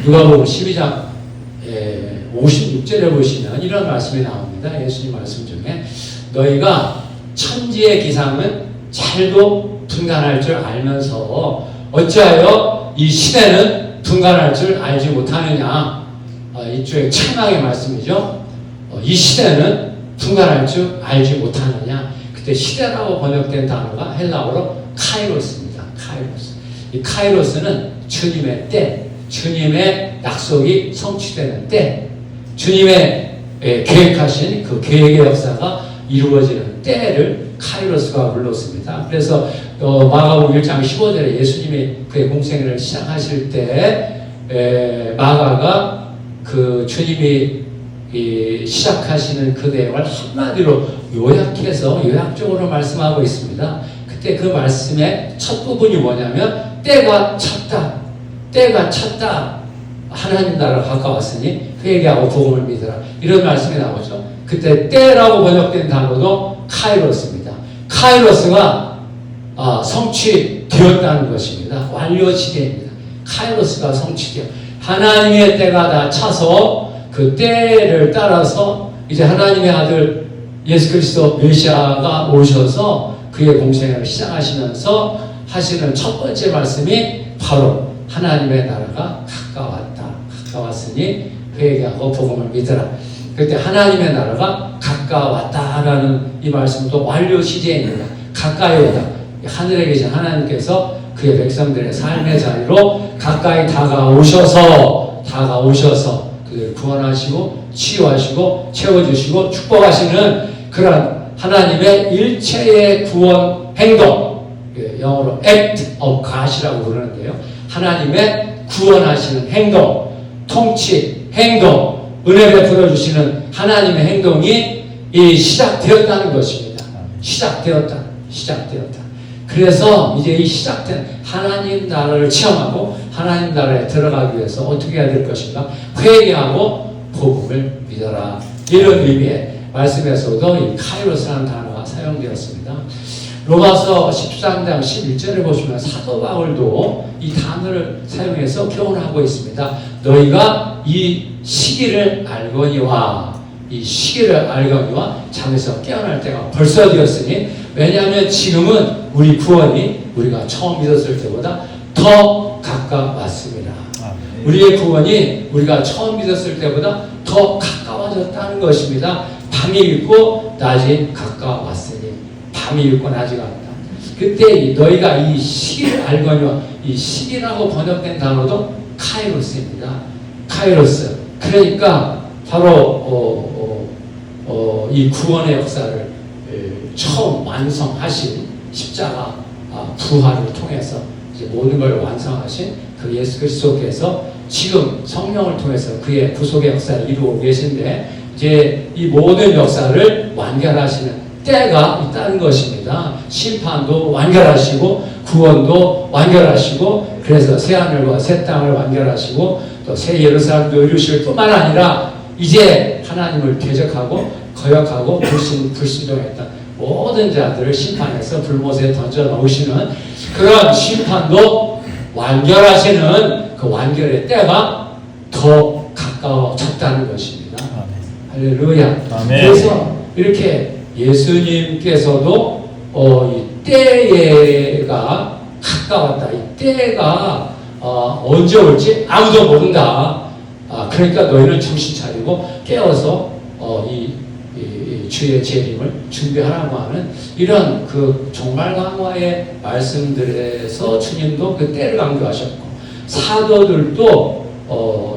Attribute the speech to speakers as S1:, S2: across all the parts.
S1: 누가복음 12장 56절에 보시면 이런 말씀이 나옵니다. 예수님 말씀 중에 너희가 천지의 기상은 잘도 분간할 줄 알면서 어찌하여 이 시대는 분간할 줄 알지 못하느냐. 이쪽에 최악의 말씀이죠. 이 시대는 분간할 줄 알지 못하느냐. 그때 시대라고 번역된 단어가 헬라어로 카이로스입니다. 카이로스. 이 카이로스는 주님의 때, 주님의 약속이 성취되는 때, 주님의 계획하신 그 계획의 역사가 이루어지는 때를 카이로스가 불렀습니다. 그래서 마가복음 1장 15절에 예수님이 그의 공생애를 시작하실 때 마가가 그 주님이 시작하시는 그 내용을 한마디로 요약해서 요약적으로 말씀하고 있습니다. 그때 그 말씀의 첫 부분이 뭐냐면 때가 찼다. 때가 찼다. 하나님 나라가 가까웠으니 회개하고 복음을 믿으라. 이런 말씀이 나오죠. 그때 때라고 번역된 단어도 카이로스입니다. 카이로스가 성취되었다는 것입니다. 완료 시대입니다. 카이로스가 성취되어 하나님의 때가 다 차서 그 때를 따라서 이제 하나님의 아들 예수 그리스도 메시아가 오셔서 그의 공생애를 시작하시면서 하시는 첫 번째 말씀이 바로 하나님의 나라가 가까웠으니 회개하고 복음을 믿으라. 그때 하나님의 나라가 가까웠다라는 이 말씀도 완료 시제입니다. 가까이 오다. 하늘에 계신 하나님께서 그의 백성들의 삶의 자리로 가까이 다가오셔서 그들을 구원하시고 치유하시고 채워주시고 축복하시는 그런 하나님의 일체의 구원 행동, 영어로 act of God이라고 부르는데요. 하나님의 구원하시는 행동, 통치, 행동, 은혜 베풀어 주시는 하나님의 행동이 시작되었다는 것입니다. 시작되었다. 그래서 이제 이 시작된 하나님 나라를 체험하고 하나님 나라에 들어가기 위해서 어떻게 해야 될 것인가? 회개하고 복음을 믿어라. 이런 의미의 말씀에서도 이 카이로스라는 단어가 사용되었습니다. 로마서 13장 11절에 보시면 사도 바울도 이 단어를 사용해서 교훈하고 있습니다. 너희가 이 시기를 알거니와 잠에서 깨어날 때가 벌써 되었으니 왜냐하면 지금은 우리 구원이 우리가 처음 믿었을 때보다 더 가까웠습니다. 우리의 구원이 우리가 처음 믿었을 때보다 더 가까워졌다는 것입니다. 밤이 있고 낮이 가까웠으니 밤이 있고 낮이 가까웠다. 그때 너희가 이 시기를 알거니와 이 시기라고 번역된 단어도 카이로스입니다. 카이로스. 그러니까 바로 이 구원의 역사를 처음 완성하신 십자가 부활을 통해서 이제 모든 걸 완성하신 그 예수 그리스도께서 지금 성령을 통해서 그의 구속의 역사를 이루고 계신데 이제 이 모든 역사를 완결하시는 때가 있다는 것입니다. 심판도 완결하시고 구원도 완결하시고 그래서 새하늘과 새 땅을 완결하시고 또 새 예루살렘도 이루실 뿐만 아니라 이제 하나님을 대적하고 거역하고 불순종했던 모든 자들을 심판해서 불못에 던져 넣으시는 그런 심판도 완결하시는 그 완결의 때가 더 가까워졌다는 것입니다. 할렐루야. 그래서 이렇게 예수님께서도 이 때가 가까웠다. 이 때가 언제 올지 아무도 모른다. 그러니까 너희는 정신 차리고 깨어서 이 주의 재림을 준비하라고 하는 이런 그 종말 강화의 말씀들에서 주님도 그 때를 강조하셨고 사도들도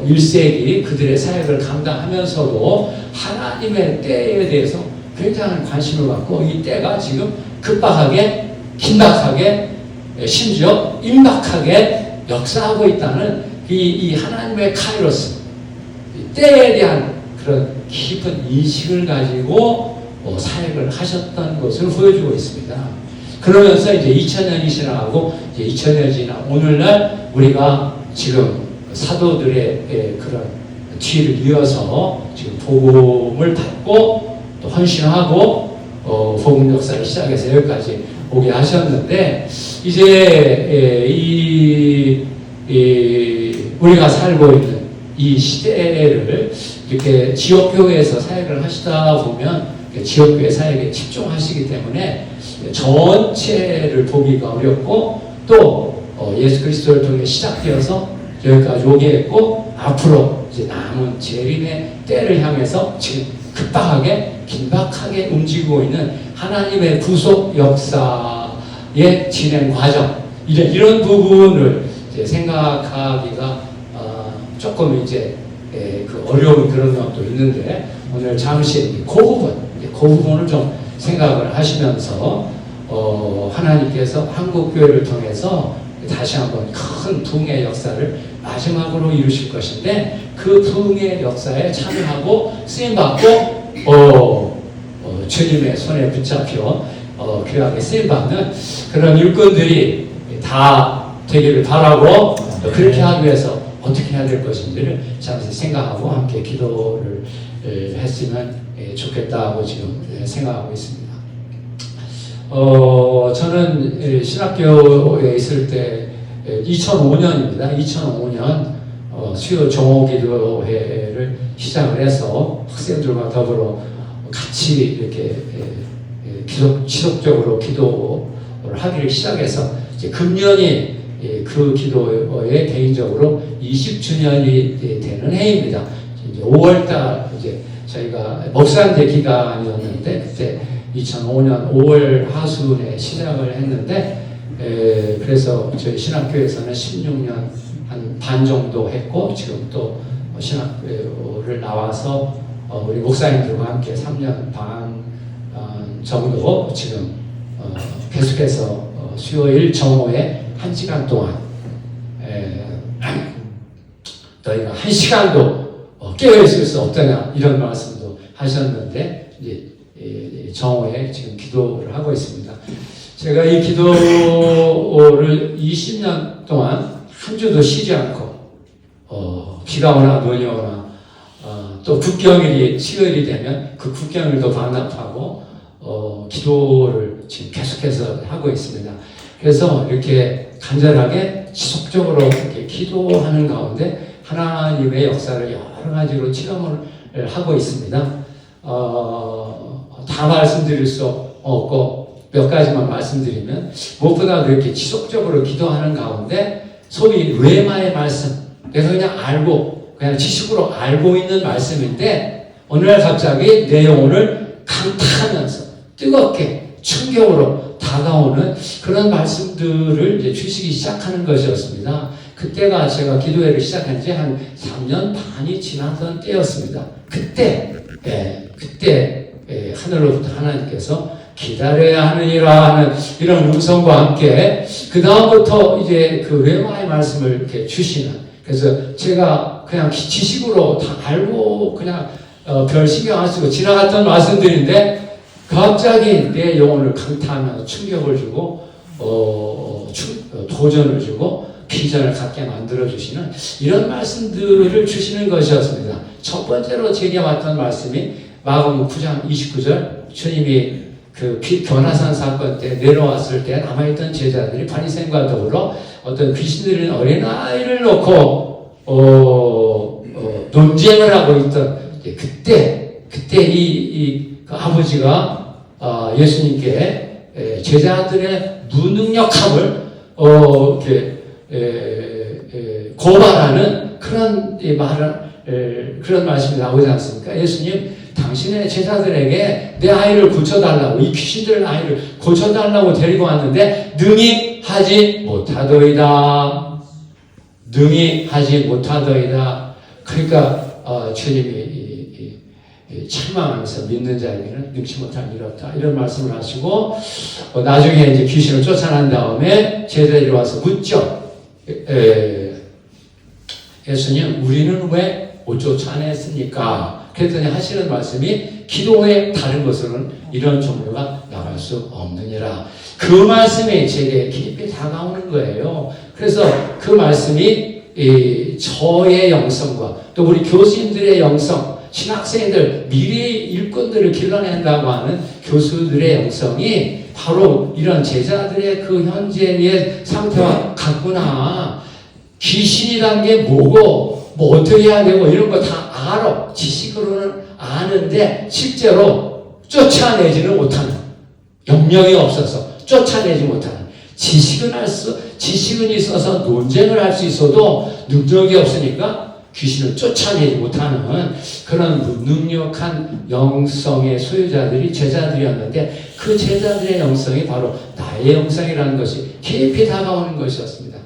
S1: 1세기 그들의 사역을 감당하면서도 하나님의 때에 대해서 굉장한 관심을 갖고 이 때가 지금 급박하게 긴박하게 심지어 임박하게 역사하고 있다는 이 하나님의 카이로스 때에 대한 그런 깊은 인식을 가지고 사역을 하셨던 것을 보여주고 있습니다. 그러면서 이제 2000년이 지나가고 이제 2000년이 지나 오늘날 우리가 지금 사도들의 그런 뒤를 이어서 지금 복음을 받고 또 헌신하고 복음 역사를 시작해서 여기까지 오게 하셨는데 이제 우리가 살고 있는 이 시대를 이렇게 지역교회에서 사역을 하시다 보면 지역교회 사역에 집중하시기 때문에 전체를 보기가 어렵고 또 예수 그리스도를 통해 시작되어서 여기까지 오게 했고 앞으로 이제 남은 재림의 때를 향해서 지금 급박하게 긴박하게 움직이고 있는 하나님의 구속 역사의 진행 과정 이런 부분을 이제 생각하기가 조금 이제 그 어려운 그런 것도 있는데 오늘 잠시 그 부분을 좀 생각을 하시면서 하나님께서 한국교회를 통해서 다시 한번 큰 부흥의 역사를 마지막으로 이루실 것인데 그 부흥의 역사에 참여하고 쓰임받고 주님의 손에 붙잡혀 귀하게 쓰임받는 그런 일꾼들이 다 되기를 바라고 그렇게 하기 위해서 어떻게 해야 될 것인지를 잠시 생각하고 함께 기도를 했으면 좋겠다고 지금 생각하고 있습니다. 저는 신학교에 있을 때 2005년입니다. 2005년 수요 종호기도회를 시작을 해서 학생들과 더불어 같이 이렇게 지속적으로 기도를 하기를 시작해서 이제 금년이 그 기도에 개인적으로 20주년이 되는 해입니다. 이제 5월달 이제 저희가 목사인대 기간이었는데 그때 2005년 5월 하순에 시작을 했는데 그래서 저희 신학교에서는 16년 한 반 정도 했고 지금 또 신학교를 나와서 우리 목사님들과 함께 3년 반 정도 지금 계속해서 수요일 정오에 1시간 동안 너희가 1시간도 깨어있을 수 없다냐 이런 말씀도 하셨는데 이제 정오에 지금 기도를 하고 있습니다. 제가 이 기도를 20년 동안 한 주도 쉬지 않고 비가 오나 눈이 오나 또 국경일이 수요일이 되면 그 국경일도 반납하고 기도를 지금 계속해서 하고 있습니다. 그래서 이렇게 간절하게 지속적으로 이렇게 기도하는 가운데 하나님의 역사를 여러 가지로 체험을 하고 있습니다. 다 말씀드릴 수 없고 몇 가지만 말씀드리면 무엇보다도 이렇게 지속적으로 기도하는 가운데 소위 뢰마의 말씀 내가 그냥 알고 그냥 지식으로 알고 있는 말씀인데 어느 날 갑자기 내 영혼을 강타하면서 뜨겁게 충격으로 다가오는 그런 말씀들을 이제 주시기 시작하는 것이었습니다. 그때가 제가 기도회를 시작한 지 한 3년 반이 지나던 때였습니다. 그때 하늘로부터 하나님께서 기다려야 하느니라 하는 이런 음성과 함께 그 다음부터 이제 그 뢰마의 말씀을 이렇게 주시는 그래서 제가 그냥 지식으로 다 알고 그냥 별 신경 안 쓰고 지나갔던 말씀들인데 갑자기 내 영혼을 강타하면서 충격을 주고 도전을 주고 비전을 갖게 만들어주시는 이런 말씀들을 주시는 것이었습니다. 첫 번째로 제게 왔던 말씀이 마가복음 9장 29절 주님이 그 변화산 사건 때 내려왔을 때 남아있던 제자들이 바리새인과 더불어 어떤 귀신 들린 어린아이를 놓고 논쟁을 하고 있던 그때 그 아버지가 예수님께 제자들의 무능력함을 고발하는 그런 그런 말씀이 나오지 않습니까? 예수님, 당신의 제자들에게 내 아이를 고쳐달라고, 이 귀신들 아이를 고쳐달라고 데리고 왔는데 능히 하지 못하더이다. 능히 하지 못하더이다. 그러니까 주님이 책망하면서 믿는 자에게는 능치 못할 일 없다. 이런 말씀을 하시고 나중에 이제 귀신을 쫓아난 다음에 제자들이 와서 묻죠. 예수님, 우리는 왜 못 쫓아냈습니까? 그랬더니 하시는 말씀이 기도 외에 다른 것으로는 이런 종류가 나갈 수 없느니라. 그 말씀이 제게 깊이 다가오는 거예요. 그래서 그 말씀이 저의 영성과 또 우리 교수님들의 영성, 신학생들, 미래의 일꾼들을 길러낸다고 하는 교수들의 영성이 바로 이런 제자들의 그 현재의 상태와 같구나. 귀신이란 게 뭐고 뭐 어떻게 해야 되고 이런 거 다 알아. 지식으로는 아는데 실제로 쫓아내지는 못하는, 역량이 없어서 쫓아내지 못하는, 지식은 있어서 논쟁을 할 수 있어도 능력이 없으니까 귀신을 쫓아내지 못하는 그런 무능력한 영성의 소유자들이 제자들이었는데, 그 제자들의 영성이 바로 나의 영성이라는 것이 깊이 다가오는 것이었습니다.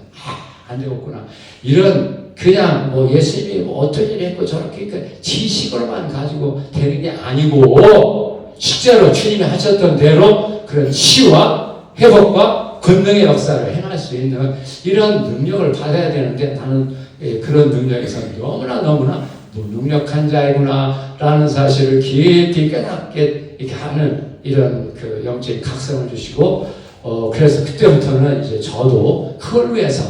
S1: 안 되겠구나. 이런 그냥 뭐 예수님이 뭐 어떤 일을 했고 저렇게 지식으로만 가지고 되는 게 아니고, 실제로 주님이 하셨던 대로 그런 치유와 회복과 권능의 역사를 행할 수 있는 이런 능력을 받아야 되는데, 나는 그런 능력에서 너무나 무능력한 자이구나 라는 사실을 깊이 깨닫게 이렇게 하는 이런 그 영적인 각성을 주시고, 그래서 그때부터는 이제 저도 그걸 위해서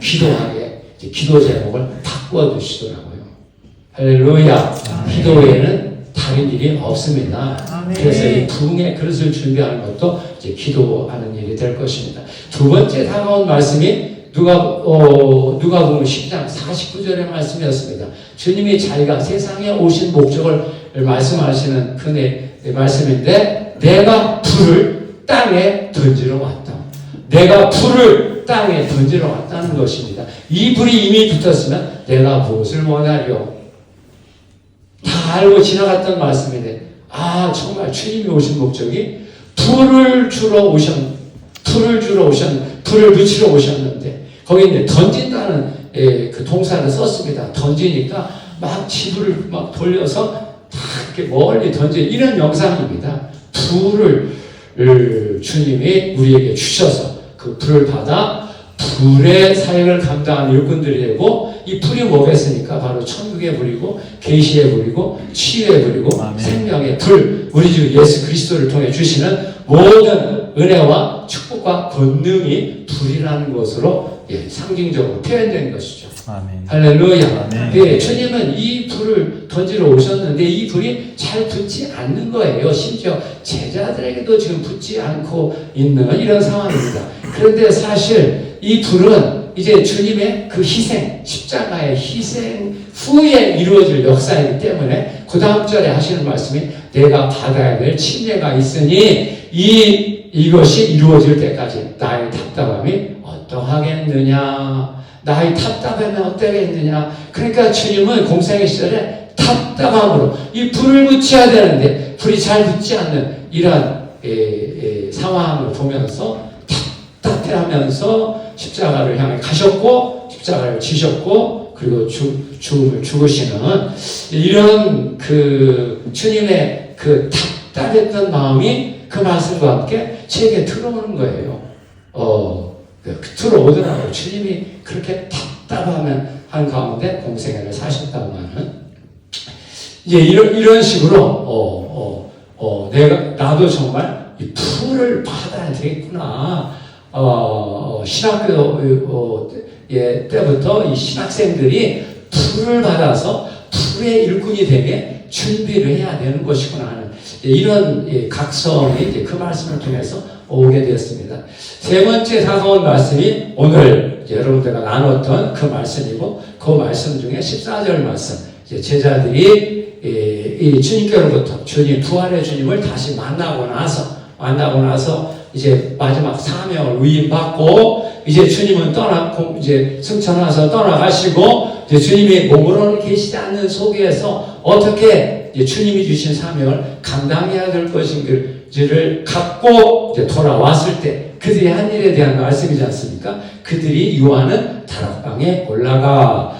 S1: 기도하게 기도 제목을 바꿔 주시더라고요. 할렐루야. 기도 외에는 다른 일이 없습니다. 그래서 이 부흥의 그릇을 준비하는 것도 이제 기도하는 일이 될 것입니다. 두 번째 다가온 말씀이 누가복음 10장 49절의 말씀이었습니다. 주님이 자기가 세상에 오신 목적을 말씀하시는 그 말씀인데, 내가 불을 땅에 던지러 왔다. 내가 불을 땅에 던지러 왔다는 것입니다. 이 불이 이미 붙었으면 내가 무엇을 원하리요? 다 알고 지나갔던 말씀인데, 정말 주님이 오신 목적이 불을 붙이러 오셨는데, 거기 이제 던진다는 그 동사를 썼습니다. 던지니까 막 지불을 막 돌려서 다 이렇게 멀리 이런 영상입니다. 불을 주님이 우리에게 주셔서 그 불을 받아 불의 사역을 감당하는 일꾼들이 되고, 이 불이 뭐겠습니까? 바로 천국의 불이고, 계시의 불이고, 치유의 불이고, 생명의 불, 우리 주 예수 그리스도를 통해 주시는 모든 은혜와 축복과 권능이 불이라는 것으로 상징적으로 표현된 것이죠. 아멘. 할렐루야. 네, 주님은 이 불을 던지러 오셨는데 이 불이 잘 붙지 않는 거예요. 심지어 제자들에게도 지금 붙지 않고 있는 이런 상황입니다. 그런데 사실 이 불은 이제 주님의 그 희생, 십자가의 희생 후에 이루어질 역사이기 때문에 그 다음 절에 하시는 말씀이, 내가 받아야 될 침례가 있으니 이것이 이루어질 때까지 나의 답답함이 어떠하겠느냐. 나의 답답함이 어떠하겠느냐. 그러니까 주님은 공생의 시절에 답답함으로 이 불을 붙여야 되는데 불이 잘 붙지 않는 이런 상황을 보면서 답답해하면서 십자가를 향해 가셨고, 십자가를 지셨고, 그리고 죽으시는 이런 그 주님의 그 답답했던 마음이 그 말씀과 함께 제게 들어오는 거예요. 들어오더라고요. 주님이 그렇게 답답하면 한 가운데 공생애를 사셨다고 하는, 이제 이런 식으로 나도 정말 이 풀을 받아야 되겠구나. 신학교 때부터 이 신학생들이 풀을 받아서 풀의 일꾼이 되게 준비를 해야 되는 것이구나 하는 이런 각성이 이제 그 말씀을 통해서 오게 되었습니다. 세 번째 다가온 말씀이 오늘 여러분들과 나눴던 그 말씀이고, 그 말씀 중에 14절 말씀, 이제 제자들이 이 주님께로부터 부활의 주님을 다시 만나고 나서 이제 마지막 사명을 위임받고, 이제 주님은 이제 승천하셔서 떠나가시고, 이제 주님이 몸으로는 계시지 않는 속에서 어떻게 이제 주님이 주신 사명을 감당해야 될 것인지를 갖고 이제 돌아왔을 때 그들이 한 일에 대한 말씀이지 않습니까? 그들이 유하는 다락방에 올라가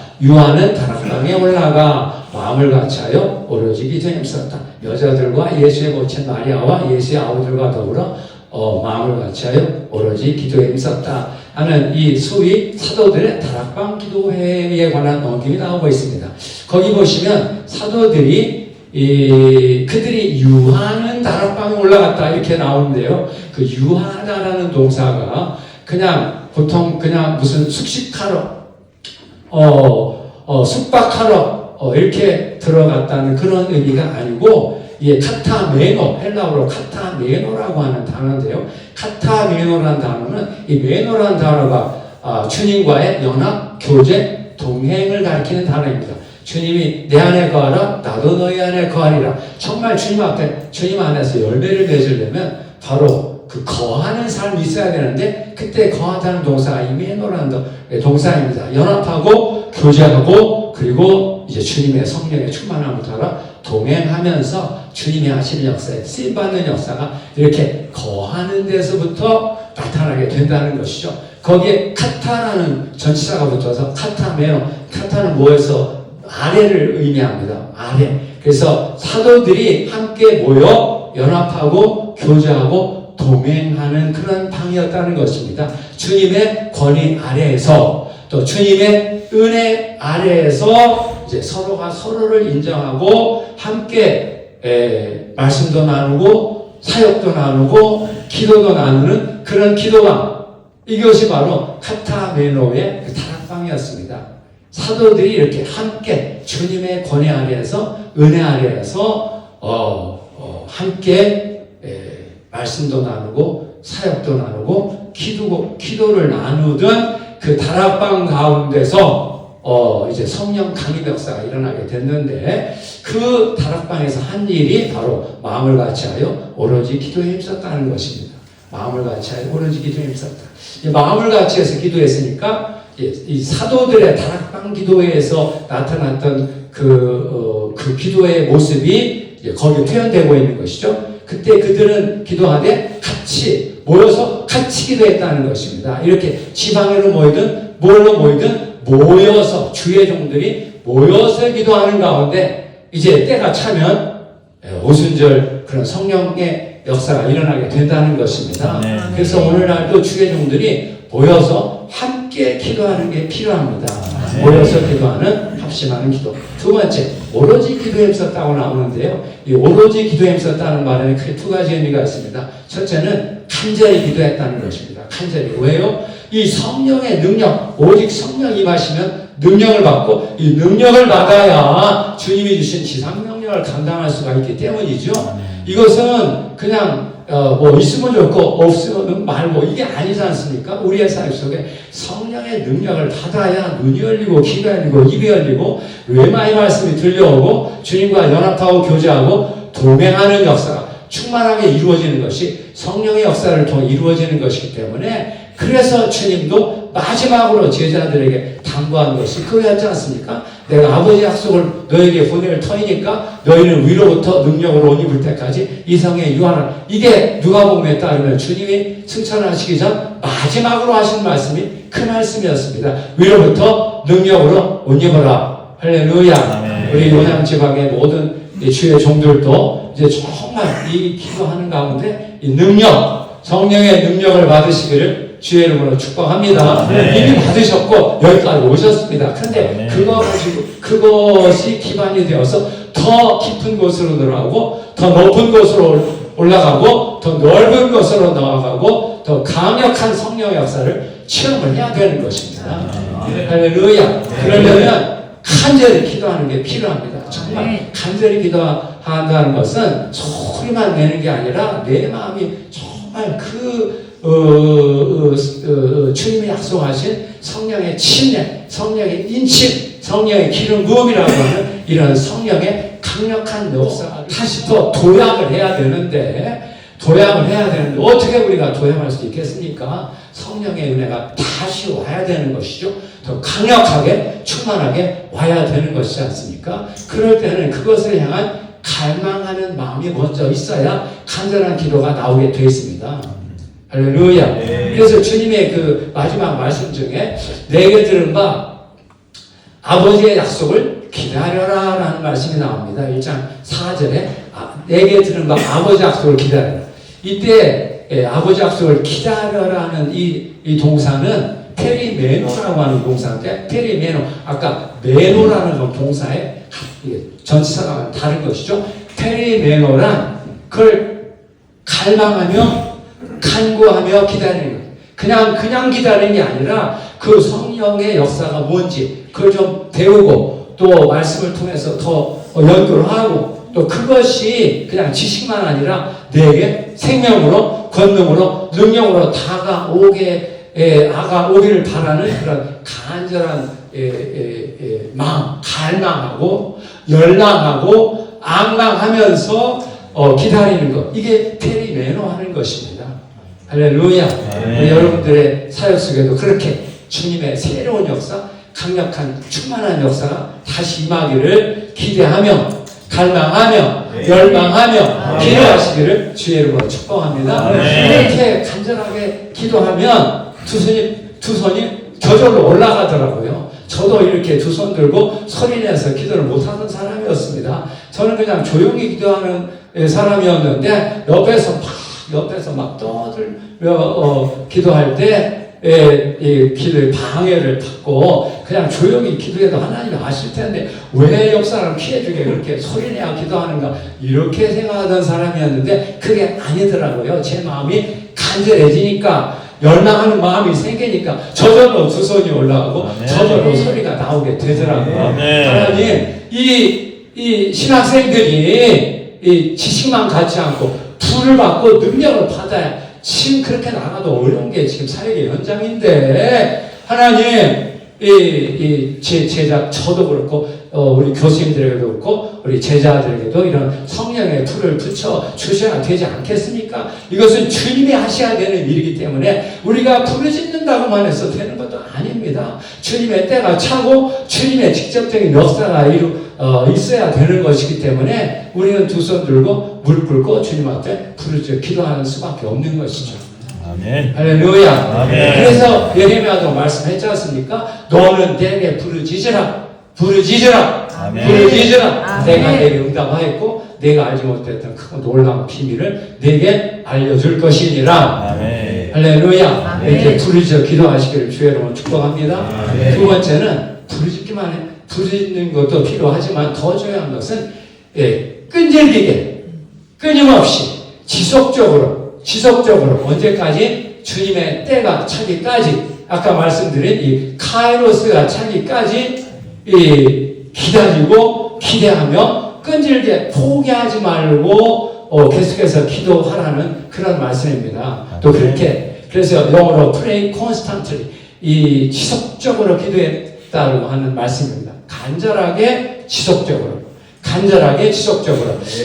S1: 마음을 같이하여 오로지 기도에 힘썼다. 여자들과 예수의 모친 마리아와 예수의 아우들과 더불어 마음을 같이하여 오로지 기도에 힘썼다 하는 이 소위 사도들의 다락방 기도회에 관한 언급이 나오고 있습니다. 거기 보시면 사도들이 그들이 유하는 다락방에 올라갔다 이렇게 나오는데요. 그 유하다라는 동사가 보통 무슨 숙식하러 숙박하러 이렇게 들어갔다는 그런 의미가 아니고, 카타메노, 헬라어로 카타메노라고 하는 단어인데요. 카타메노라는 단어는 이 메노라는 단어가 주님과의 연합, 교제, 동행을 가리키는 단어입니다. 주님이 내 안에 거하라, 나도 너희 안에 거하리라. 정말 주님 안에서 열매를 맺으려면 바로 그 거하는 삶이 있어야 되는데, 그때 거하다는 동사가 이메노라는 동사입니다. 연합하고 교제하고 그리고 이제 주님의 성령의 충만함을 따라 동행하면서 주님이 하시는 역사에 쓰임받는 역사가 이렇게 거하는 데서부터 나타나게 된다는 것이죠. 거기에 카타라는 전치사가 붙어서 카타메노, 카타는 뭐에서 아래를 의미합니다. 아래. 그래서 사도들이 함께 모여 연합하고 교제하고 동행하는 그런 방이었다는 것입니다. 주님의 권위 아래에서, 또 주님의 은혜 아래에서 이제 서로가 서로를 인정하고 함께 말씀도 나누고 사역도 나누고 기도도 나누는 그런 기도방, 이것이 바로 카타메노의 그 다락방이었습니다. 사도들이 이렇게 함께 주님의 권위 아래에서, 은혜 아래에서 함께 말씀도 나누고 사역도 나누고 기도를 나누던 그 다락방 가운데서 이제 성령 강림 역사가 일어나게 됐는데, 그 다락방에서 한 일이 바로 마음을 같이하여 오로지 기도에 힘썼다는 것입니다. 마음을 같이하여 오로지 기도에 힘썼다. 마음을 같이해서 기도했으니까 이 사도들의 다락방 기도에서 나타났던 그 기도의 모습이 이제 거기에 표현되고 있는 것이죠. 그때 그들은 기도하되 같이 모여서 같이 기도했다는 것입니다. 이렇게 지방으로 모이든 뭘로 모이든 모여서, 주의 종들이 모여서 기도하는 가운데 이제 때가 차면 오순절 그런 성령의 역사가 일어나게 된다는 것입니다.
S2: 네.
S1: 그래서 오늘날도 주의 종들이 모여서 함께 기도하는 게 필요합니다.
S2: 네.
S1: 모여서 기도하는, 합심하는 기도. 두 번째, 오로지 기도에 힘썼다고 나오는데요. 이 오로지 기도에 힘썼다는 말에는 크게 두 가지 의미가 있습니다. 첫째는 간절히 기도했다는 것입니다. 간절히. 왜요? 이 성령의 능력, 오직 성령이 임하시면 능력을 받고, 이 능력을 받아야 주님이 주신 지상 명령을 감당할 수가 있기 때문이죠. 이것은 그냥 뭐 있으면 좋고 없으면 말고 이게 아니지 않습니까? 우리의 삶 속에 성령의 능력을 받아야 눈이 열리고 귀가 열리고 입이 열리고 외마의 말씀이 들려오고 주님과 연합하고 교제하고 동행하는 역사가 충만하게 이루어지는 것이 성령의 역사를 통해 이루어지는 것이기 때문에, 그래서 주님도 마지막으로 제자들에게 당부한 것이 그거였지 않습니까? 내가 아버지 약속을 너에게 보낼 터이니까 너희는 위로부터 능력으로 옷 입을 때까지 이성에 유하라. 이게 누가복음에 따르면 주님이 승천하시기 전 마지막으로 하신 말씀이 그 말씀이었습니다. 위로부터 능력으로 옷 입어라. 할렐루야.
S2: 아멘.
S1: 우리 요양지방의 모든 주의 종들도 이제 정말 이 기도하는 가운데 이 능력, 성령의 능력을 받으시기를 주의 이름으로 축복합니다.
S2: 네.
S1: 이미 받으셨고 여기까지 오셨습니다. 그런데
S2: 네.
S1: 그거 가지고 그것이 기반이 되어서 더 깊은 곳으로 들어가고 더 높은 곳으로 올라가고 더 넓은 곳으로 나아가고 더 강력한 성령의 역사를 체험을 해야 되는 것입니다. 할렐루야. 그러려면 간절히 기도하는 게 필요합니다. 정말 간절히 기도한다는 것은 소리만 내는 게 아니라 내 마음이 정말 주님이 약속하신 성령의 침례, 성령의 인침, 성령의 기름 부음이라고 하는 이런 성령의 강력한 역사, 다시 또 도약을 해야 되는데 어떻게 우리가 도약할 수 있겠습니까? 성령의 은혜가 다시 와야 되는 것이죠. 더 강력하게 충만하게 와야 되는 것이지 않습니까? 그럴 때는 그것을 향한 갈망하는 마음이 먼저 있어야 간절한 기도가 나오게 되어 있습니다. 할렐루야.
S2: 네.
S1: 그래서 주님의 그 마지막 말씀 중에 내게 들은 바 아버지의 약속을 기다려라 라는 말씀이 나옵니다. 1장 4절에 내게 들은 바 아버지 약속을 기다려라. 이때 아버지 약속을 기다려라는 이 동사는 페리메노라고 하는 동사인데, 페리메노, 아까 메노라는 동사의 전치사가 다른 것이죠. 페리메노란 그걸 갈망하며 간구하며 기다리는 것. 그냥 기다리는 게 아니라 그 성령의 역사가 뭔지 그걸 좀 배우고 또 말씀을 통해서 더 연구를 하고, 또 그것이 그냥 지식만 아니라 내게 생명으로 권능으로 능력으로 다가오게 아가 오기를 바라는 그런 간절한 마음, 갈망하고 열망하고 앙망하면서 기다리는 것, 이게 페리메노 하는 것입니다. 할렐루야. 우리 여러분들의 사역 속에도 그렇게 주님의 새로운 역사, 강력한 충만한 역사가 다시 임하기를 기대하며 갈망하며 열망하며 기도하시기를 주의 이름으로 축복합니다. 이렇게 간절하게 기도하면 두 손이 저절로 올라가더라고요. 저도 이렇게 두 손 들고 소리내서 기도를 못하는 사람이었습니다. 저는 그냥 조용히 기도하는 사람이었는데 옆에서 막 떠들며 기도할 때 기도의 방해를 받고 그냥 조용히 기도해도 하나님이 아실 텐데 왜 역사를 피해주게 그렇게 소리내야 기도하는가 이렇게 생각하던 사람이었는데 그게 아니더라고요. 제 마음이 간절해지니까 열망하는 마음이 생기니까 저절로 두 손이 올라가고 저절로 소리가 나오게 되더라고요. 하나님 이 신학생들이 이 지식만 갖지 않고 불을 받고 능력을 받아야 지금 그렇게 나가도 어려운 게 지금 사역의 연장인데 하나님 제 제자 저도 그렇고 우리 교수님들에게도 그렇고 우리 제자들에게도 이런 성령의 불을 붙여 주셔야 되지 않겠습니까? 이것은 주님이 하셔야 되는 일이기 때문에 우리가 부르짖는다고만 해서 되는 것도 아닙니다. 주님의 때가 차고 주님의 직접적인 역사가 있어야 되는 것이기 때문에 우리는 두 손 들고 무릎 꿇고 주님 앞에 부르짖어 기도하는 수밖에 없는 것이죠.
S2: 아멘.
S1: 할렐루야.
S2: 아멘.
S1: 그래서 예레미야도 말씀했지 않습니까? 너는 내게 부르짖으라.
S2: 아멘.
S1: 부르짖으라. 내가 내게 응답하였고 내가 알지 못했던 크고 놀라운 비밀을 내게 알려줄 것이니라.
S2: 아멘.
S1: 할렐루야. 이렇게 부르짖어 기도하시기를 주의 이름으로 축복합니다.
S2: 아멘.
S1: 두 번째는 부르짖기만 해. 부르짖는 것도 필요하지만 더 중요한 것은 끈질기게 끊임없이 지속적으로 언제까지? 주님의 때가 차기까지, 아까 말씀드린 이 카이로스가 차기까지 기다리고 기대하며 끈질게 포기하지 말고 계속해서 기도하라는 그런 말씀입니다. 또 그렇게 그래서 영어로 pray constantly, 이 지속적으로 기도했다고 하는 말씀입니다. 간절하게 지속적으로.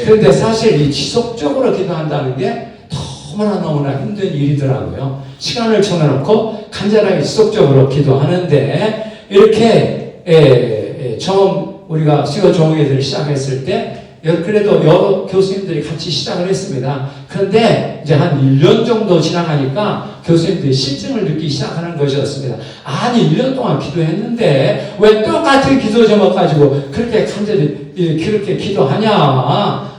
S1: 그런데 사실 이 지속적으로 기도한다는 게 너무나 힘든 일이더라고요. 시간을 정해놓고 간절하게 지속적으로 기도하는데 이렇게 처음 우리가 수요 종회들을 시작했을 때 그래도 여러 교수님들이 같이 시작을 했습니다. 그런데 이제 한 1년 정도 지나가니까 교수님들이 실증을 듣기 시작하는 것이었습니다. 아니 1년 동안 기도했는데 왜 똑같은 기도 제목 가지고 그렇게 간절히 그렇게 기도하냐?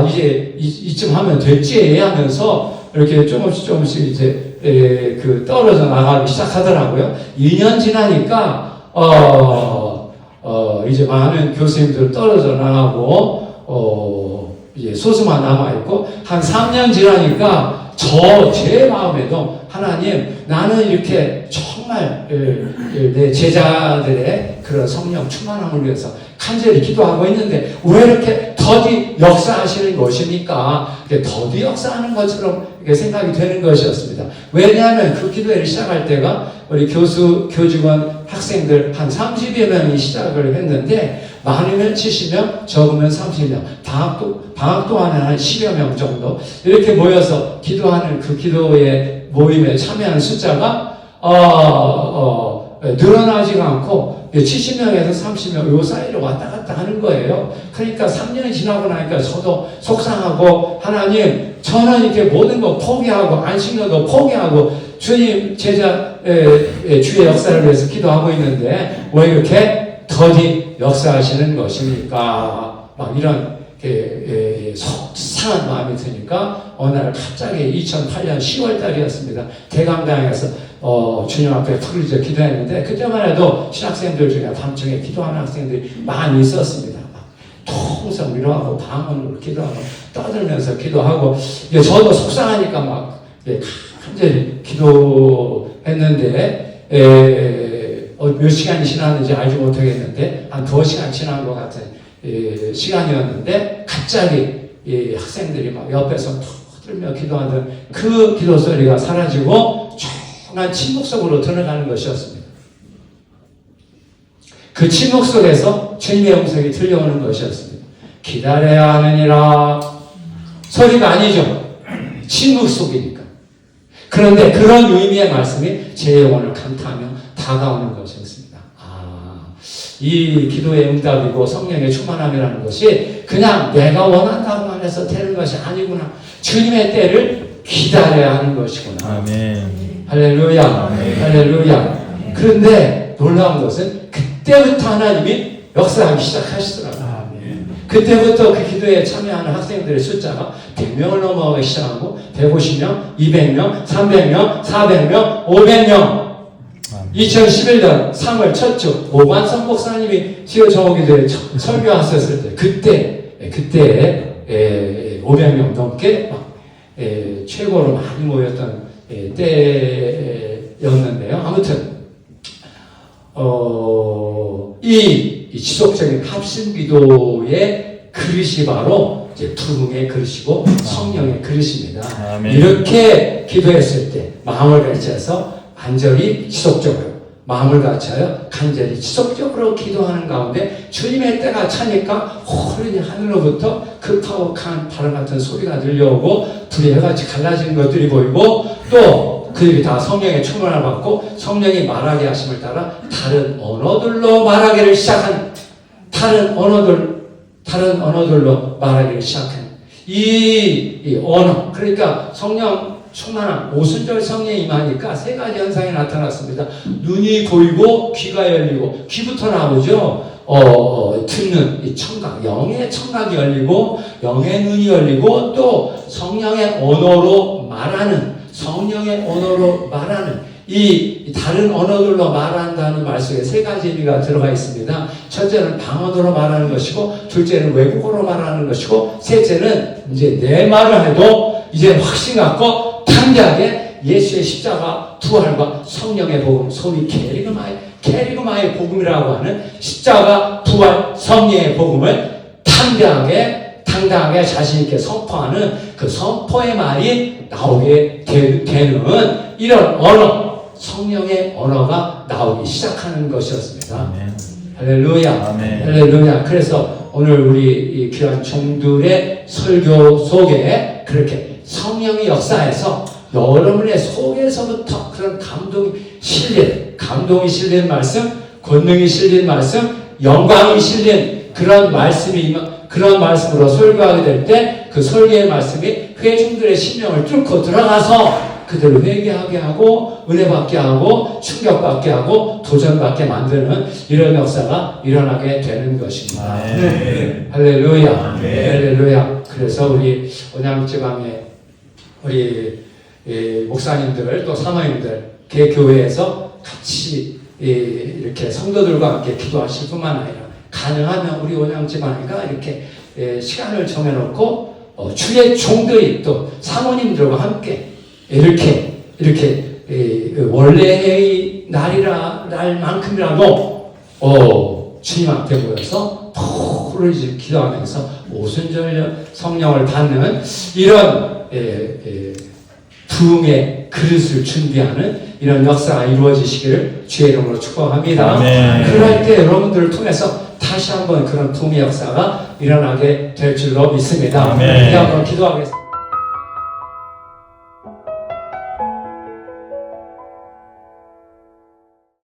S1: 이제 이쯤 하면 됐지 하면서 이렇게 조금씩 이제 떨어져 나가기 시작하더라고요. 2년 지나니까 이제 많은 교수님들 떨어져 나가고 이제 소수만 남아있고, 한 3년 지나니까 제 마음에도 하나님, 나는 이렇게 정말 내 제자들의 그런 성령 충만함을 위해서 간절히 기도하고 있는데 왜 이렇게 더디 역사하시는 것입니까? 더디 역사하는 것처럼 생각이 되는 것이었습니다. 왜냐하면 그 기도회를 시작할 때가 우리 교직원 학생들 한 30여 명이 시작을 했는데 많으면 70명, 적으면 30명, 방학 동안에 한 10여 명 정도 이렇게 모여서 기도하는 그 기도의 모임에 참여하는 숫자가 늘어나지가 않고 70명에서 30명 요 사이로 왔다 갔다 하는 거예요. 그러니까 3년이 지나고 나니까 저도 속상하고, 하나님, 저는 이렇게 모든 거 포기하고 안식년도 포기하고 주님 주의 역사를 위해서 기도하고 있는데 왜 이렇게 더디 역사하시는 것입니까? 막 이런 속상한 마음이 드니까 어느 날 갑자기 2008년 10월 달이었습니다. 대강당에서 주님 앞에 부르짖어 기도했는데, 그때만 해도 신학생들 중에 밤중에 기도하는 학생들이 많이 있었습니다. 통성 위로하고 방언으로 기도하고 떠들면서 기도하고, 저도 속상하니까 막 간절히 기도했는데 몇 시간이 지났는지 알지 못하겠는데 한 2시간 지난 것 같은 시간이었는데 갑자기 이 학생들이 막 옆에서 떠들며 기도하던 그 기도 소리가 사라지고 엄청난 침묵 속으로 들어가는 것이었습니다. 그 침묵 속에서 주님의 음성이 들려오는 것이었습니다. 기다려야 하느니라. 소리가 아니죠. 침묵 속이니까. 그런데 그런 의미의 말씀이 제 영혼을 강타하며 다가오는 것이었습니다. 이 기도의 응답이고 성령의 충만함이라는 것이 그냥 내가 원한다고만 해서 되는 것이 아니구나. 주님의 때를 기다려야 하는 것이구나.
S2: 아멘.
S1: 할렐루야.
S2: 아멘.
S1: 할렐루야. 그런데 놀라운 것은 그때부터 하나님이 역사하기 시작하시더라고요. 그때부터 그 기도에 참여하는 학생들의 숫자가 100명을 넘어가기 시작하고 150명, 200명, 300명, 400명, 500명. 2011년 3월 첫 주 오관성 목사님이 지어 정오기도에 설교하셨을 때 그때 500명 넘게 최고로 많이 모였던 때였는데요. 아무튼 이 지속적인 합심기도의 그릇이 바로 이제 부흥의 그릇이고 성령의 그릇입니다.
S2: 아멘.
S1: 이렇게 기도했을 때 마음을 같이해서 간절히 지속적으로 마음을 같이하여 간절히 지속적으로 기도하는 가운데 주님의 때가 차니까 호련히 하늘로부터 급하고 바람 같은 소리가 들려오고 불이 해같이 갈라진 것들이 보이고 또 그들이 다 성령의 충만을 받고 성령이 말하게 하심을 따라 다른 언어들로 말하기를 시작한 다른 언어들로 말하기를 시작한 이 언어, 그러니까 성령 충만한 오순절 성령이 임하니까 세 가지 현상이 나타났습니다. 눈이 보이고 귀가 열리고 귀부터 나오죠. 듣는 이 청각, 영의 청각이 열리고 영의 눈이 열리고 또 성령의 언어로 말하는 이 다른 언어들로 말한다는 말 속에 세 가지 의미가 들어가 있습니다. 첫째는 방언으로 말하는 것이고, 둘째는 외국어로 말하는 것이고, 셋째는 이제 내 말을 해도 이제 확신 갖고 담대하게 예수의 십자가 부활과 성령의 복음, 소위 게리그마의 복음이라고 하는 십자가 부활 성령의 복음을 당당하게 자신있게 선포하는 그 선포의 말이 나오게 되는 이런 언어, 성령의 언어가 나오기 시작하는 것이었습니다.
S2: 아멘.
S1: 할렐루야.
S2: 아멘.
S1: 할렐루야. 그래서 오늘 우리 이 귀한 종들의 설교 속에 그렇게 성령의 역사에서 여러분의 속에서부터 그런 감동이 실린 말씀, 권능이 실린 말씀, 영광이 실린 그런 말씀으로 설교하게 될 때 그 설교의 말씀이 회중들의 심령을 뚫고 들어가서 그들을 회개하게 하고 은혜 받게 하고 충격받게 하고 도전받게 만드는 이런 역사가 일어나게 되는 것입니다.
S2: 네.
S1: 할렐루야. 할렐루야. 그래서 우리 온양지방의 우리 목사님들 또 사모님들 개교회에서 같이 이렇게 성도들과 함께 기도하실 뿐만 아니라 가능하면 우리 온양지방이가 이렇게 시간을 정해놓고 주의 종들이 또 사모님들과 함께 이렇게 원래의 날만큼이라도 주님 앞에 모여서 푸르지 기도하면서 오순절 성령을 받는 이런 부흥의 그릇을 준비하는 이런 역사가 이루어지시기를 주의 이름으로 축복합니다.
S2: 아멘.
S1: 그럴 때 여러분들을 통해서 다시 한번 그런 부흥의 역사가 일어나게 될 줄로 믿습니다.
S2: 아멘.
S1: 한번 기도하겠습니다.